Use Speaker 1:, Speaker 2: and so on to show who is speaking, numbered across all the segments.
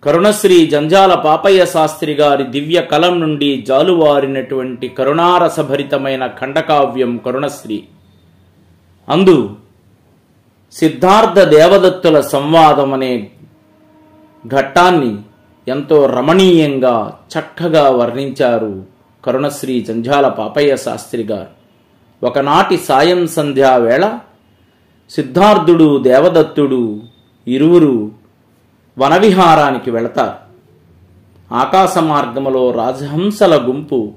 Speaker 1: కరుణశ్రీ జంజాల పాపయ్య శాస్త్రి గారి దివ్య కలం నుండి జాలువారినటువంటి కరుణారసభరితమైన ఖండకావ్యం కరుణశ్రీ. అందు సిద్ధార్థ దేవదత్తుల సంవాదం అనే ఘట్టాన్ని ఎంతో రమణీయంగా చక్కగా వర్ణించారు కరుణశ్రీ జంజాల పాపయ్య శాస్త్రి గారు. ఒకనాటి సాయం సంధ్యా వేళ సిద్ధార్థుడు దేవదత్తుడు ఇరువురు వనవిహారానికి వెళతారు. ఆకాశ మార్గములో రాజహంసల గుంపు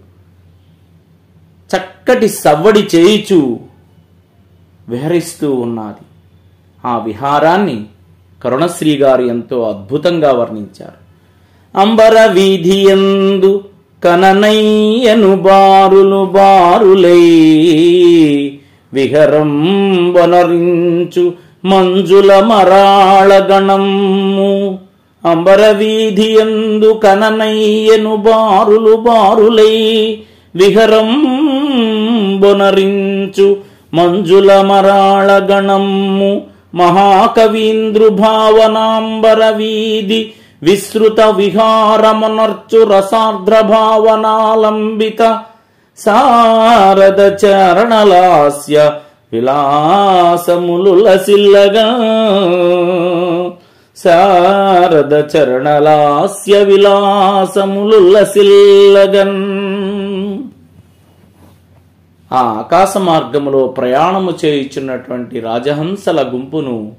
Speaker 1: చక్కటి సవ్వడి చేయిచూ విహరిస్తూ ఉన్నది. ఆ విహారాన్ని కరుణశ్రీ గారు ఎంతో అద్భుతంగా వర్ణించారు. అంబర వీధియందు కననయ్యను బారులు బారులై విహరంబనరించు మంజుల మరాళగణము. అంబర వీధియందు కననయ్యను బారులు బారులై విహరంబనరించు మంజుల మరాళగణము. మహాకవీంద్రు భావనాంబర వీధి విస్తృత విహారమనర్చు రసార్ద్ర భావనాలంబిత శారద చరణలాస్య విలాసములు లసిల్లగా. శారద చరణలాస్య విలాసములు లసిల్లగన్. ఆ ఆకాశ మార్గములో ప్రయాణము చేయుచున్నటువంటి రాజహంసల గుంపును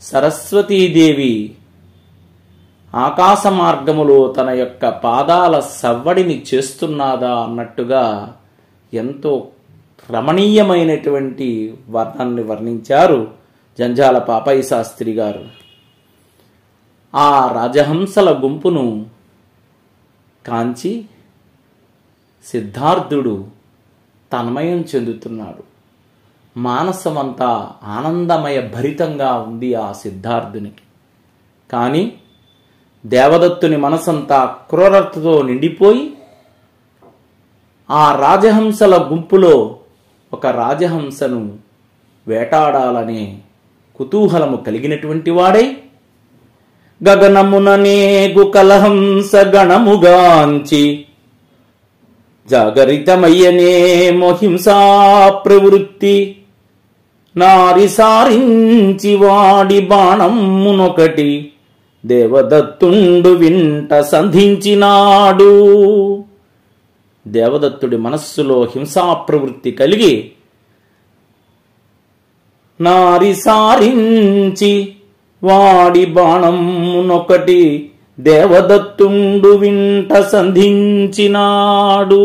Speaker 1: సరస్వతీదేవి ఆకాశ మార్గములో తన యొక్క పాదాల సవ్వడిని చేస్తున్నాదా అన్నట్టుగా ఎంతో రమణీయమైనటువంటి వర్ణాన్ని వర్ణించారు జంజాల పాపయ్య శాస్త్రి గారు. ఆ రాజహంసల గుంపును కాంచి సిద్ధార్థుడు తన్మయం చెందుతున్నాడు. మానసమంతా ఆనందమయ భరితంగా ఉంది ఆ సిద్ధార్థునికి. కానీ దేవదత్తుని మనసంతా క్రూరతతో నిండిపోయి ఆ రాజహంసల గుంపులో ఒక రాజహంసను వేటాడాలనే కుతూహలము కలిగినటువంటి వాడై గగనముననేగు కలహంస గణముగాంచి జాగరితమయ్యనే మోహింసా ప్రవృత్తి. నారి సారించి వాడి బాణమునొకటి దేవదత్తుండు వింట సంధించినాడు. దేవదత్తుడి మనస్సులో హింసా ప్రవృత్తి కలిగి నారి సారించి వాడి బాణమునొకటి దేవదత్తుండు వింట సంధించినాడు.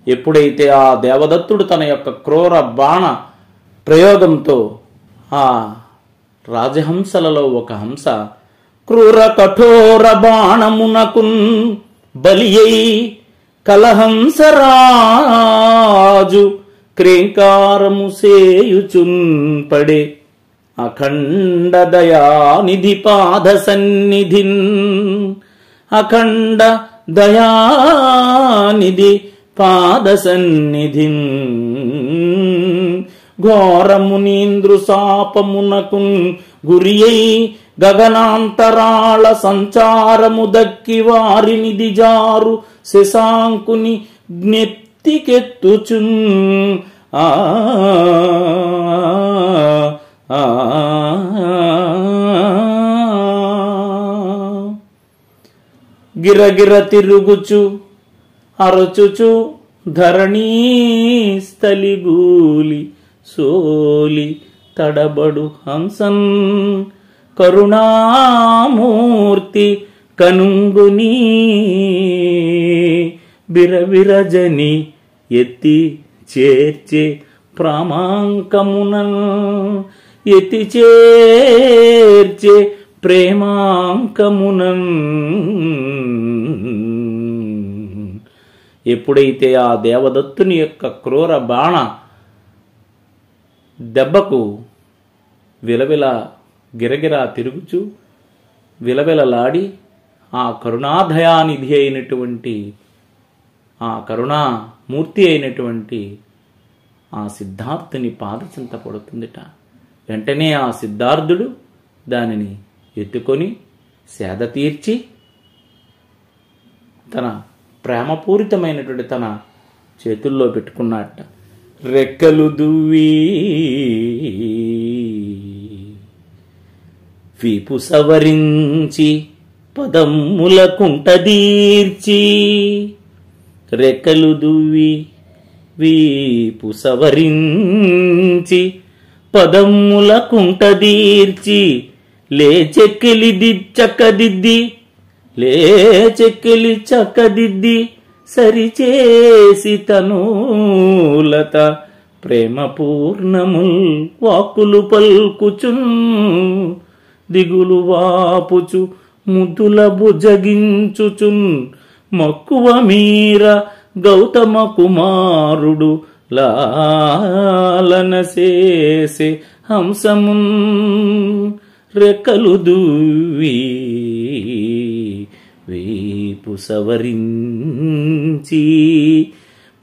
Speaker 1: ఎప్పుడైతే ఆ దేవదత్తుడు తన యొక్క క్రూర బాణ ప్రయోగంతో ఆ రాజహంసలలో ఒక హంస క్రూర కఠోర బాణమునకున్ బలి అయి కలహంసరాజు క్రేంకారము సేయుచున్ పడే అఖండ దయానిధి పాద సన్నిధిన్. అఖండ దయానిధి పాద సన్నిధిన్ ఘోరమునీంద్రు శాపమునకున్ గురియై గగనాంతరాళ సంచారము దక్కి వారిని దిజారు శశాంకుని జ్ఞప్తికెత్తుచున్. ఆ గిరగిర తిరుగుచు అరచుచు ధరణీ స్థలిగూలి సోలి తడబడు హంసన్ కరుణామూర్తి కనుంగుని బిరవిరజని ఎత్తి చేర్చే ప్రామాంకమునన్. ఎత్తి చేర్చే ప్రేమాంకమునన్. ఎప్పుడైతే ఆ దేవదత్తుని యొక్క క్రూర బాణ దెబ్బకు విలవిల గిరగిరా తిరుగుచు విలవిలలాడి ఆ కరుణాదయానిధి అయినటువంటి ఆ కరుణామూర్తి అయినటువంటి ఆ సిద్ధార్థుని పాదచింత పడుతుందిట. వెంటనే ఆ సిద్ధార్థుడు దానిని ఎత్తుకొని సేద తీర్చి తన ప్రేమపూరితమైనటువంటి తన చేతుల్లో పెట్టుకున్నట్ట. రెక్కలు దువ్వి వీపు సవరించి పదమ్ముల కుంటదీర్చి, రెక్కలు దువ్వి వీపు సవరించి పదమ్ముల కుంటదీర్చి, లేచెక్కిలి చక్కదిద్ది సరిచేసి తనూలత ప్రేమ పూర్ణముల్ వాక్కులు పల్కుచున్, దిగులు వాపుచు ముద్దుల భుజగించుచున్, మక్కువ మీర గౌతమ కుమారుడు లాలన చేసే హంసమున్. రెక్కలు దువ్వి వీపు సవరించి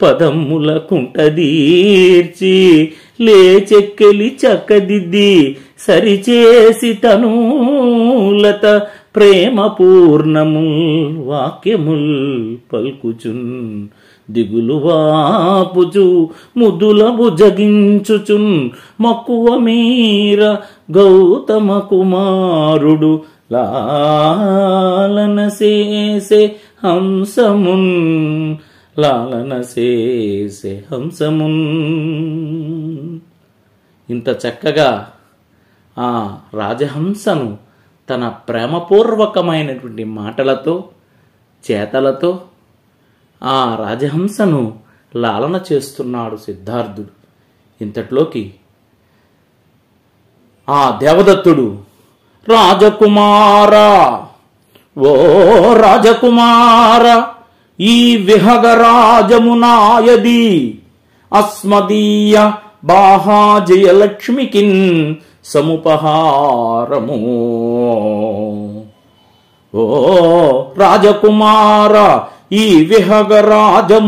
Speaker 1: పదమ్ముల కుంటదీర్చి, లేచెక్కిలి చక్కదిద్ది సరిచేసి తనూలత ప్రేమ పూర్ణముల్ వాక్యముల్ పల్కుచున్, దిగులు వాపుచు ముద్దుల భుజగించుచున్, మక్కువ మీర గౌతమ కుమారుడు లాలన చేసే హంసమున్, లాలన చేసే హంసమున్. ఇంత చక్కగా ఆ రాజహంసను తన ప్రేమపూర్వకమైనటువంటి మాటలతో చేతలతో ఆ రాజహంసను లాలన చేస్తున్నాడు సిద్ధార్థుడు. ఇంతట్లోకి ఆ దేవదత్తుడు, రాజకుమార, ఓ రాజకుమార, ఈ విహగరాజమునాయది, అస్మదీయ బాహాజయలక్ష్మికిన్ సముపహారము. ఓ రాజకుమార, ఈ విహగరాజమునాయది,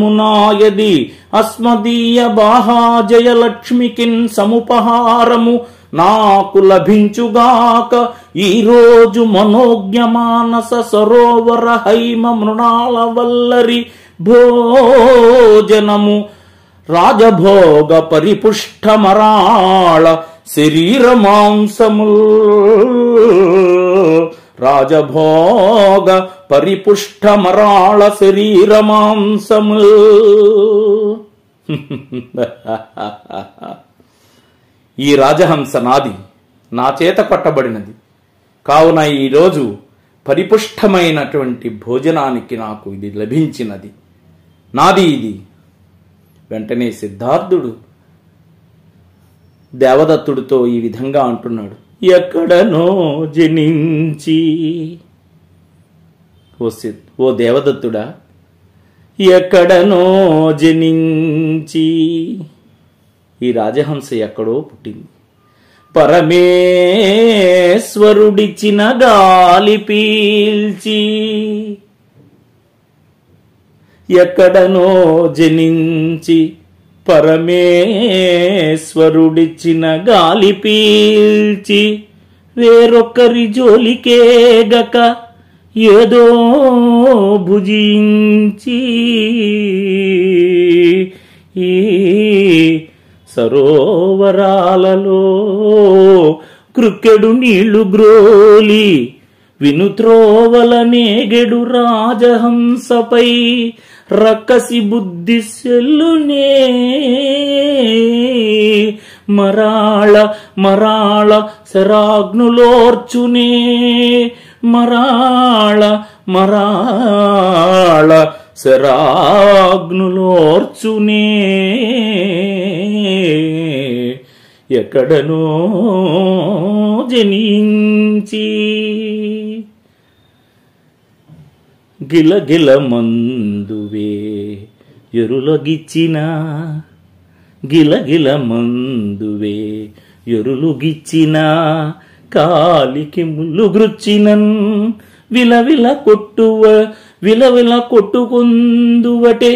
Speaker 1: అస్మదీయ బాహాజయలక్ష్మికిన్ సముపహారము నాకు లభించుగాక. ఈరోజు మనోజ్ఞమానస సరోవర హైమ మృణాల వల్లరి భోజనము, రాజభోగ పరిపుష్టమరాళ శరీర మాంసముల్, రాజభోగ పరిపుష్టమరాళ శరీర మాంసముల్. ఈ రాజహంస నాది, నా చేత పట్టబడినది కావున ఈరోజు పరిపుష్టమైనటువంటి భోజనానికి నాకు ఇది లభించినది, నాది ఇది. వెంటనే సిద్ధార్థుడు దేవదత్తుడితో ఈ విధంగా అంటున్నాడు, ఎక్కడనో జనించి, ఓ దేవదత్తుడా, ఎక్కడనో జనించి, ఈ రాజహంస ఎక్కడో పుట్టింది. పరమేశ్వరుడిచిన గాలి పీల్చి, ఎక్కడనో జనించి పరమేశ్వరుడిచిన గాలి పీల్చి, వేరొక్కరి జోలికేగక ఏదో భుజించి, ఈ సరోవరాలలో కృక్కెడు నీళ్లు గ్రోలి, వినుత్రోవల నేగెడు రాజహంసపై రక్కసి బుద్ధి సెల్లునే, మరాళ మరాళ శరాగ్నులోర్చునే, మరాళ మరాళ శరాగ్నులోర్చునే, ఎక్కడనో జనించి, గిలగిల మందువే ఎరులగిచ్చిన, గిలగిల మందువే ఎరులుగిచ్చిన, కాలికి ముళ్ళు గృచ్చినన్, విలవిల కొట్టుకుందువటే,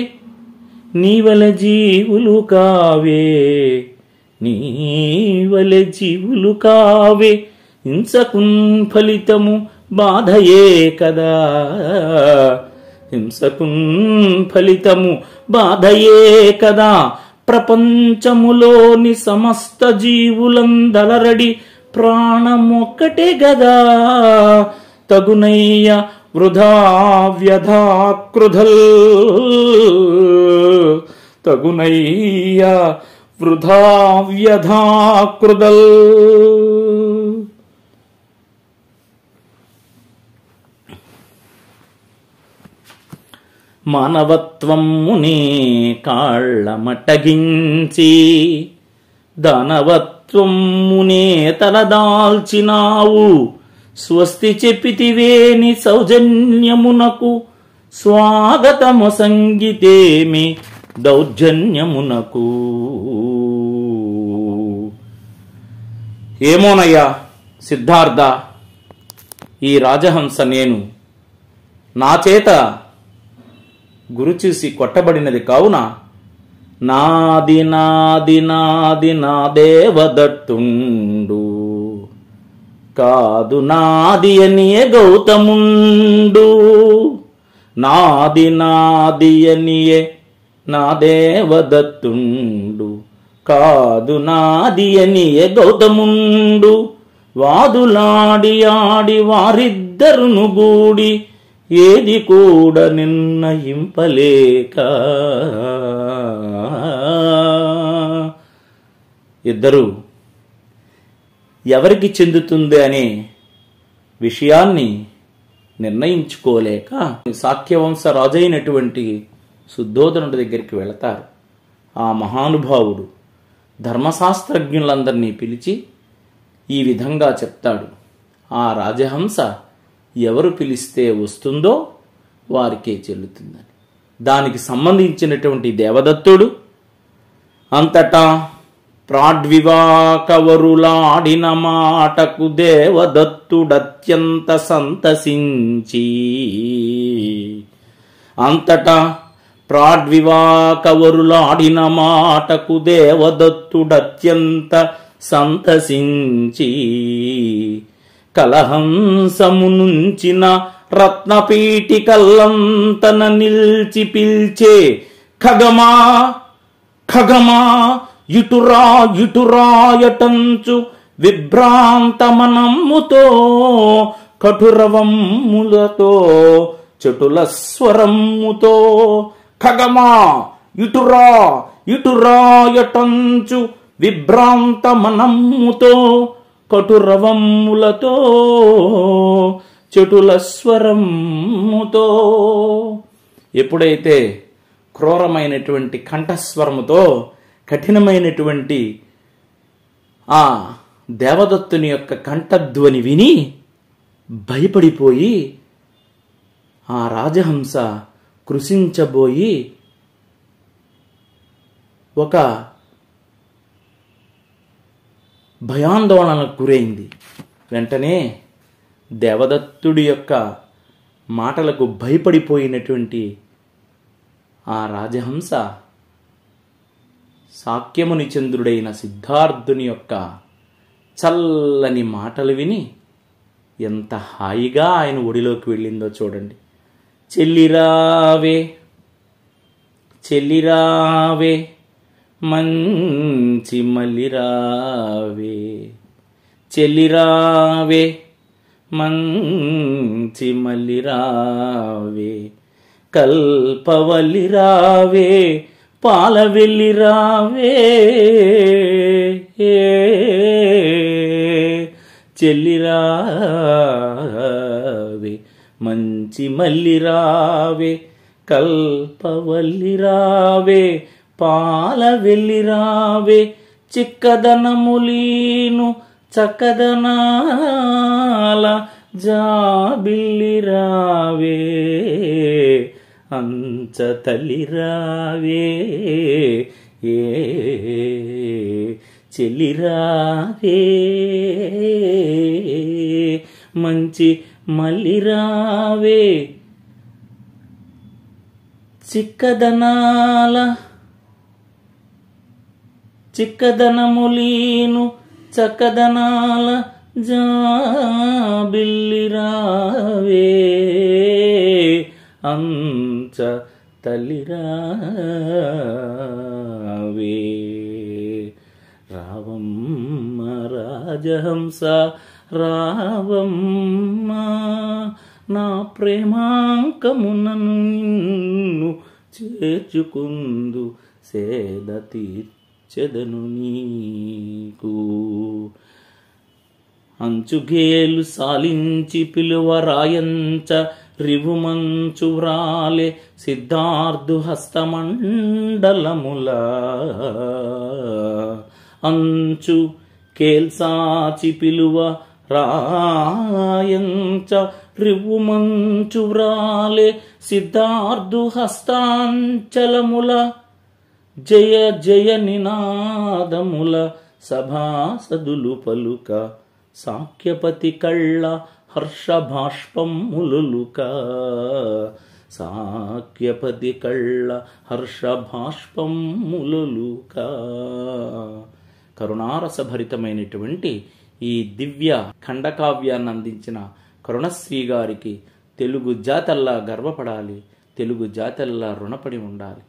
Speaker 1: నీవల జీవులు కావే, నీవల జీవులు కావే, హింసకున్ ఫలితము బాధయే కదా, హింసకున్ ఫలితము బాధయే కదా. ప్రపంచములోని సమస్త జీవులందలరడి ప్రాణమొక్కటే గదా, తగునయ్య వృధా వ్యధాకృధల్, తగునయ్య వృధా వ్యధాకృధల్. మానవత్వమునే కాళ్ళమటగించి దానవత్వమునే తలదాల్చినావు. స్వస్తి చెప్పితివేని సౌజన్యమునకు స్వాగతము సంగీతేమి దౌర్జన్యమునకు. ఏమోనయ్యా సిద్ధార్థ, ఈ రాజహంస నేను నా చేత గురు చూసి కొట్టబడినది కావున నాది నాది నాది నా దేవదత్తుండు, కాదు నాది అనియే గౌతముండు. నాది నాది అనియే నా దేవదత్తుండు, కాదు నాది అనియే గౌతముండు. వాదులాడి ఆడి వారిద్దరును గూడి ఏది కూడా నిర్ణయింపలేక, ఇద్దరు ఎవరికి చెందుతుంది అనే విషయాన్ని నిర్ణయించుకోలేక శాక్యవంశ రాజైనటువంటి శుద్ధోదనుడి దగ్గరికి వెళతారు. ఆ మహానుభావుడు ధర్మశాస్త్రజ్ఞులందరినీ పిలిచి ఈ విధంగా చెప్తాడు. ఆ రాజహంస ఎవరు పిలిస్తే వస్తుందో వారికే చెల్లుతుందని. దానికి సంబంధించినటువంటి దేవదత్తుడు అంతటా ప్రాడ్వివాకవరులాడిన మాటకు దేవదత్తుడత్యంత సంతసించి, అంతటా ప్రాడ్వివాకవరులాడిన మాటకు దేవదత్తుడత్యంత సంతసించి, కలహంసమునుంచిన రత్నపీఠికల్లంతన నిల్చి పిల్చే ఖగమా ఖగమా ఇటురా ఇటురాయటంచు విభ్రాంతమనమ్ముతో కఠురవమ్ములతో చటుల స్వరమ్ముతో. ఖగమా ఇటురా ఇటురాయటంచు విభ్రాంతమనమ్ముతో కఠురవమ్ములతో చటుల స్వరముతో. ఎప్పుడైతే క్రూరమైనటువంటి కంఠస్వరముతో కఠినమైనటువంటి ఆ దేవదత్తుని యొక్క కంఠధ్వని విని భయపడిపోయి ఆ రాజహంస కృశించబోయి ఒక భయాందోళనకు గురైంది. వెంటనే దేవదత్తుడి యొక్క మాటలకు భయపడిపోయినటువంటి ఆ రాజహంస శాక్యముని చంద్రుడైన సిద్ధార్థుని యొక్క చల్లని మాటలు విని ఎంత హాయిగా ఆయన ఒడిలోకి వెళ్ళిందో చూడండి. చెల్లిరావే చెల్లిరావే మంచి మల్లిరావే, చెల్లిరావే మంచి మల్లిరావే, కల్పవల్లిరావే పాల వెళ్ళిరావే, చెల్లిరావే మంచి మల్లిరావే, కల్పవల్లిరావే పాల వెళ్ళిరావే, చిక్కదనములీను చక్కదనాల జాబిల్లిరావే, అంచ తల్లిరావే, చెల్లిరావే మంచి మల్లిరావే, చిక్కదనములీను చక్కదనాల జాబిల్లిరావే అంచ తల్లిరావే. రావమ్మ రాజహంస రావమ్మ, నా ప్రేమాంకమునను నిన్ను చేర్చుకుందు, సేద తీర్చెదను నీకు. అంచుగేలు సాలించి పిలువ రాయంచ రివుమంచు వ్రాలే సిద్ధార్థు హస్తమండలముల. అంచు కేల్సాచి పిలువ రాయంచ రివుమంచు వ్రాలే సిద్ధార్థు హస్తాంచలముల. జయ జయ నినాదముల సభాసదులు పలుక, సాఖ్యపతి కళ్ళ హర్షభాష్పములుక. సాఖ్యపతి కళ్ళ హర్షభాష్పములుక. కరుణారసభరితమైనటువంటి ఈ దివ్య ఖండకావ్యాన్ని అందించిన కరుణశ్రీ గారికి తెలుగు జాతల్లా గర్వపడాలి, తెలుగు జాతల్లా రుణపడి ఉండాలి.